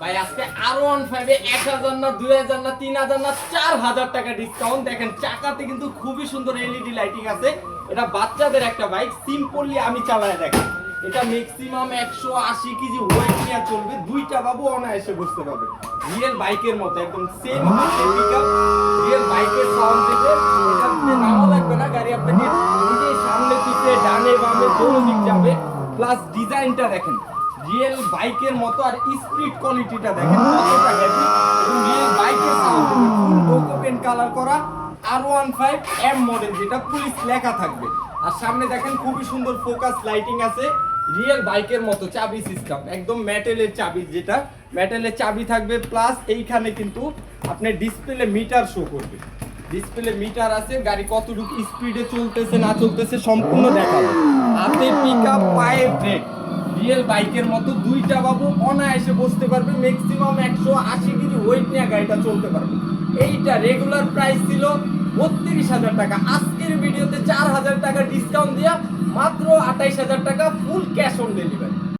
ভাই আজকে আরো অন ফাইভে 1000 না 2000 না 3000 না 4000 টাকা ডিসকাউন্ট। দেখেন চাকাতে কিন্তু খুবই সুন্দর এলইডি লাইটিং আছে। এটা বাচ্চাদের একটা বাইক, সিম্পলি আমি চালায় দেখেন। এটা ম্যাক্সিমাম 180 কেজি ওয়েট নিয়ে চলবে, দুইটা বাবু অনায়াসে বসতে পারবে। রিয়েল বাইকের মতো একদম সেম হাতে পিকআপ, রিয়েল বাইকের সাউন্ড দিবে। এটা আপনি নামও লাগবে না, গাড়ি আপনাকে নিজেই সামনে পিছে ডানে বামে দোনো দিক যাবে। প্লাস ডিজাইনটা দেখেন রিয়েল বাইকের মতো, আর স্পিড কোয়ালিটিটা দেখেন কতটা হেভি। এবং রিয়েল বাইকের sound full logo paint colour করা R15M মডেল, যেটা পুলিশ লেখা থাকবে। আর সামনে দেখেন খুবই সুন্দর ফোকাস লাইটিং আছে, রিয়েল বাইকের মতো চাবি সিস্টেম, একদম মেটালের চাবি, যেটা মেটালের চাবি থাকবে। প্লাস এইখানে কিন্তু আপনার ডিসপ্লে মিটার শো করবে, ডিসপ্লে মিটার আছে, গাড়ি কতটুকু স্পিডে চলতেছে না চলতেছে সম্পূর্ণ দেখাবে। হাতে পিকআপ, পায়ে ব্রেক, রিয়েল বাইকের মতো দুইটা বাবু অনায়াসে বসতে পারবে। ম্যাক্সিমাম 180 কেজি ওয়েট নিয়ে গাড়িটা চলতে পারবে। এইটা রেগুলার প্রাইস ছিল 32,000 টাকা, আজকের ভিডিওতে 4000 টাকা ডিসকাউন্ট দিয়া মাত্র 28,000 টাকা ফুল ক্যাশ অন ডেলিভারি।